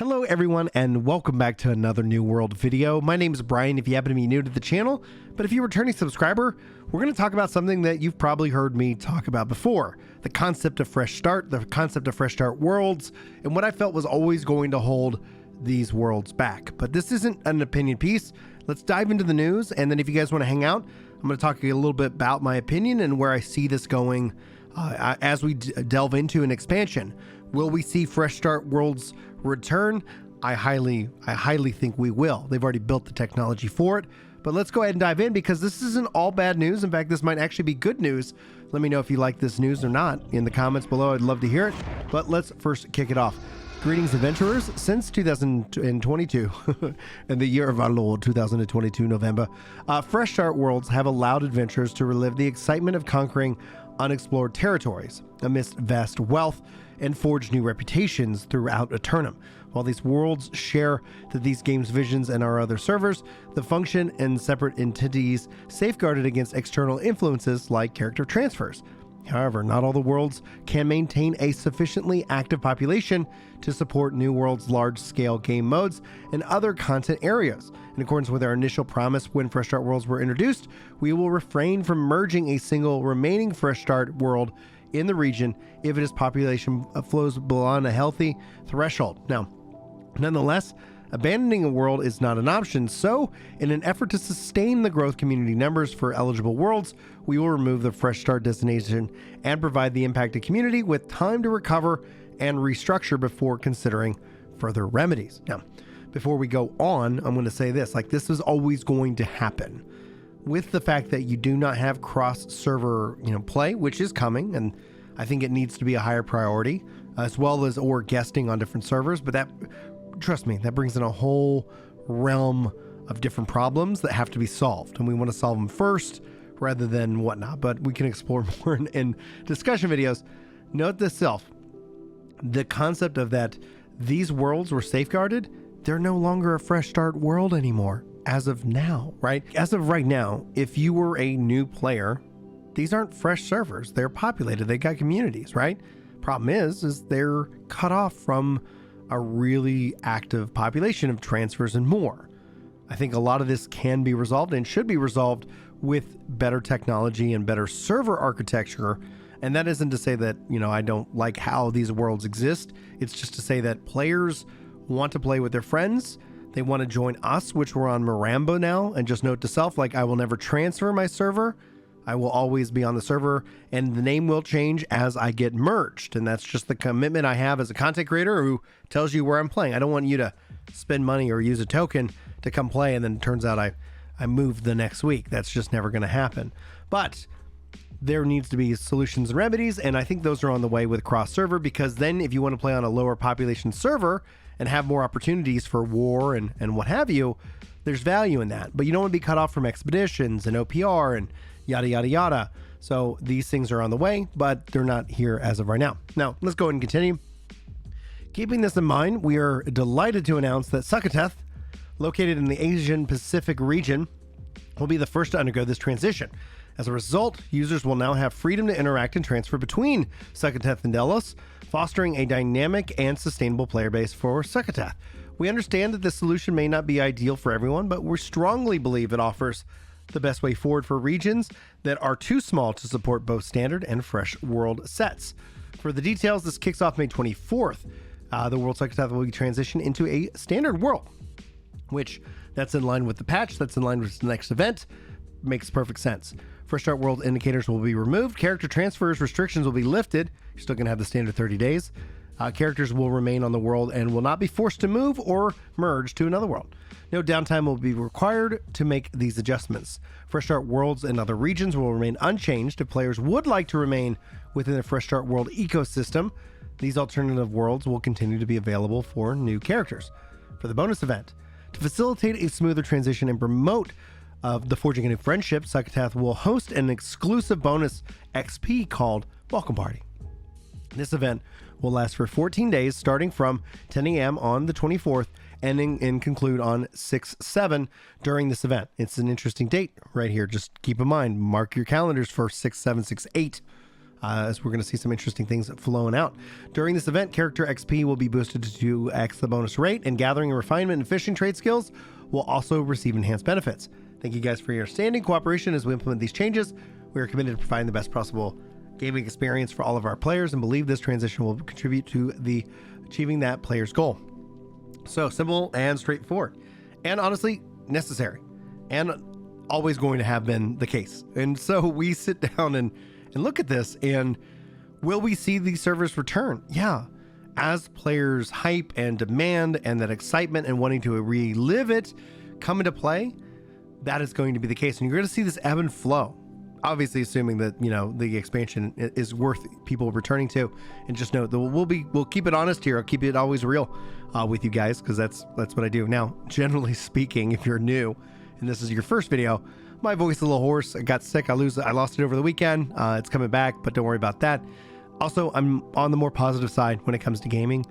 Hello everyone and welcome back to another New World video. My name is Brian if you happen to be new to the channel, but if you're a returning subscriber, we're going to talk about something that you've probably heard me talk about before. The concept of fresh start, the concept of fresh start worlds, and what I felt was always going to hold these worlds back. But this isn't an opinion piece. Let's dive into the news, and then if you guys want to hang out, I'm going to talk a little bit about my opinion and where I see this going as we delve into an expansion. Will we see fresh start worlds return? I highly think we will. They've already built the technology for it. But let's go ahead and dive in because this isn't all bad news. In fact, this might actually be good news. Let me know if you like this news or not in the comments below. I'd love to hear it. But let's first kick it off. Greetings, adventurers. Since 2022, in the year of our Lord 2022 November, fresh start worlds have allowed adventurers to relive the excitement of conquering unexplored territories amidst vast wealth and forge new reputations throughout Eternum. While these worlds share these games' visions and our other servers, the function and separate entities safeguarded against external influences like character transfers. However, not all the worlds can maintain a sufficiently active population to support New World's large-scale game modes and other content areas. In accordance with our initial promise when Fresh Start Worlds were introduced, we will refrain from merging a single remaining Fresh Start world in the region if its population flows beyond a healthy threshold. Now, nonetheless, abandoning a world is not an option, so in an effort to sustain the growth community numbers for eligible worlds, we will remove the Fresh Start designation and provide the impacted community with time to recover and restructure before considering further remedies. Now, before we go on, I'm going to say this, this is always going to happen. With the fact that you do not have cross-server, play, which is coming, and I think it needs to be a higher priority, as well as or guesting on different servers, but that, trust me, that brings in a whole realm of different problems that have to be solved, and we want to solve them first rather than whatnot, but we can explore more in discussion videos. Note this self, the concept of that these worlds were safeguarded, they're no longer a fresh start world anymore. As of now, right? As of right now, if you were a new player, these aren't fresh servers. They're populated. They got communities, right? Problem is they're cut off from a really active population of transfers and more. I think a lot of this can be resolved and should be resolved with better technology and better server architecture. And that isn't to say that, I don't like how these worlds exist. It's just to say that players want to play with their friends. They want to join us, which we're on Maramba now. And just note to self, I will never transfer my server. I will always be on the server and the name will change as I get merged. And that's just the commitment I have as a content creator who tells you where I'm playing. I don't want you to spend money or use a token to come play and then it turns out I moved the next week. That's just never going to happen. But there needs to be solutions and remedies. And I think those are on the way with cross server, because then if you want to play on a lower population server and have more opportunities for war and what have you, there's value in that. But you don't want to be cut off from expeditions and OPR and yada, yada, yada. So these things are on the way, but they're not here as of right now. Now, let's go ahead and continue. Keeping this in mind, we are delighted to announce that Succotash, located in the Asian Pacific region, will be the first to undergo this transition. As a result, users will now have freedom to interact and transfer between Succotash and Delos, fostering a dynamic and sustainable player base for Succotash. We understand that this solution may not be ideal for everyone, but we strongly believe it offers the best way forward for regions that are too small to support both standard and fresh world sets. For the details, this kicks off May 24th. The World Succotash will be transitioned into a standard world, which that's in line with the patch, that's in line with the next event. Makes perfect sense. Fresh Start World indicators will be removed. Character transfers restrictions will be lifted. You're still going to have the standard 30 days. Characters will remain on the world and will not be forced to move or merge to another world. No downtime will be required to make these adjustments. Fresh Start Worlds and other regions will remain unchanged. If players would like to remain within the Fresh Start World ecosystem, these alternative worlds will continue to be available for new characters. For the bonus event, to facilitate a smoother transition and promote the forging a new friendship, Succotash will host an exclusive bonus XP called Welcome Party. This event will last for 14 days, starting from 10 a.m. on the 24th, ending and conclude on 6/7 during this event. It's an interesting date right here. Just keep in mind, mark your calendars for 6/7, 6/8. as we're going to see some interesting things flowing out. During this event, character XP will be boosted to 2x the bonus rate, and gathering and refinement and fishing trade skills will also receive enhanced benefits. Thank you guys for your standing cooperation as we implement these changes. We are committed to providing the best possible gaming experience for all of our players and believe this transition will contribute to the achieving that player's goal. So simple and straightforward, and honestly necessary, and always going to have been the case. And so we sit down and look at this, and will we see these servers return? Yeah. As players' hype and demand and that excitement and wanting to relive it come into play, that is going to be the case. And you're going to see this ebb and flow. Obviously, assuming that, you know, the expansion is worth people returning to. And just note that we'll keep it honest here. I'll keep it always real with you guys, because that's what I do. Now, generally speaking, if you're new and this is your first video, my voice is a little hoarse. I got sick. I lost it over the weekend. It's coming back, but don't worry about that. Also, I'm on the more positive side when it comes to gaming.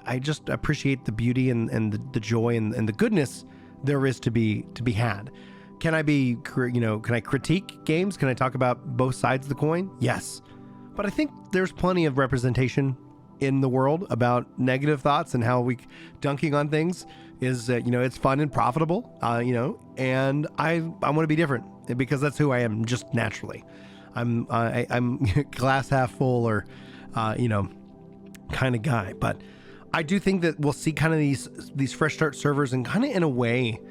I just appreciate the beauty and the joy and the goodness there is to be had. Can I critique games? Can I talk about both sides of the coin? Yes. But I think there's plenty of representation in the world about negative thoughts and how dunking on things is, it's fun and profitable, and I want to be different because that's who I am just naturally. I'm glass half full or, kind of guy. But I do think that we'll see kind of these fresh start servers, and kind of in a way,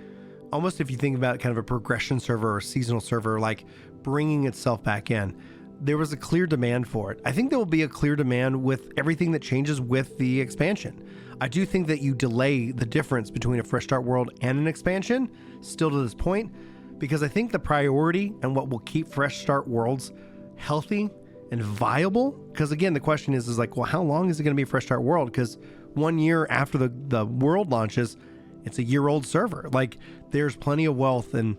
almost if you think about kind of a progression server or seasonal server, like bringing itself back in, there was a clear demand for it. I think there will be a clear demand with everything that changes with the expansion. I do think that you delay the difference between a fresh start world and an expansion still to this point, because I think the priority and what will keep fresh start worlds healthy and viable, because again, the question is like, well, how long is it going to be a fresh start world? Because 1 year after the world launches, it's a year-old server. Like, there's plenty of wealth and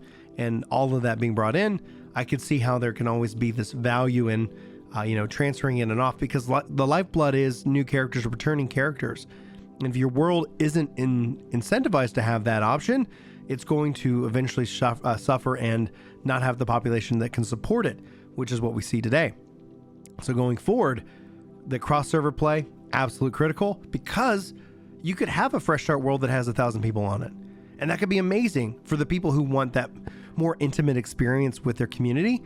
all of that being brought in. I could see how there can always be this value in, transferring in and off, because the lifeblood is new characters or returning characters. And if your world isn't incentivized to have that option, it's going to eventually suffer and not have the population that can support it, which is what we see today. So going forward, the cross-server play, absolute critical, because you could have a fresh start world that has 1,000 people on it. And that could be amazing for the people who want that more intimate experience with their community,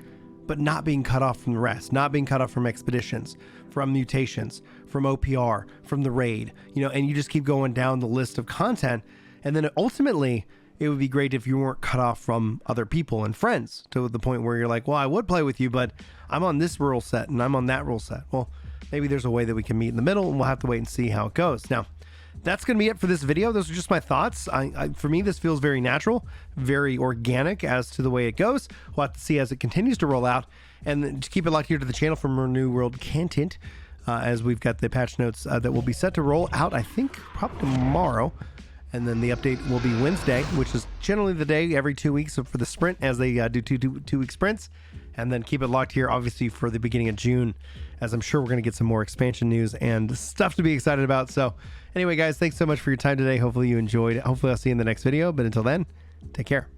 but not being cut off from the rest, not being cut off from expeditions, from mutations, from OPR, from the raid, and you just keep going down the list of content. And then ultimately, it would be great if you weren't cut off from other people and friends to the point where you're like, well, I would play with you, but I'm on this rule set and I'm on that rule set. Well, maybe there's a way that we can meet in the middle, and we'll have to wait and see how it goes. Now, that's going to be it for this video. Those are just my thoughts. For me, this feels very natural, very organic as to the way it goes. We'll have to see as it continues to roll out. And to keep it locked here to the channel for more New World content, as we've got the patch notes that will be set to roll out, I think, probably tomorrow. And then the update will be Wednesday, which is generally the day every 2 weeks for the sprint, as they do two-week sprints. And then keep it locked here, obviously, for the beginning of June, as I'm sure we're going to get some more expansion news and stuff to be excited about. So anyway, guys, thanks so much for your time today. Hopefully you enjoyed it. Hopefully I'll see you in the next video. But until then, take care.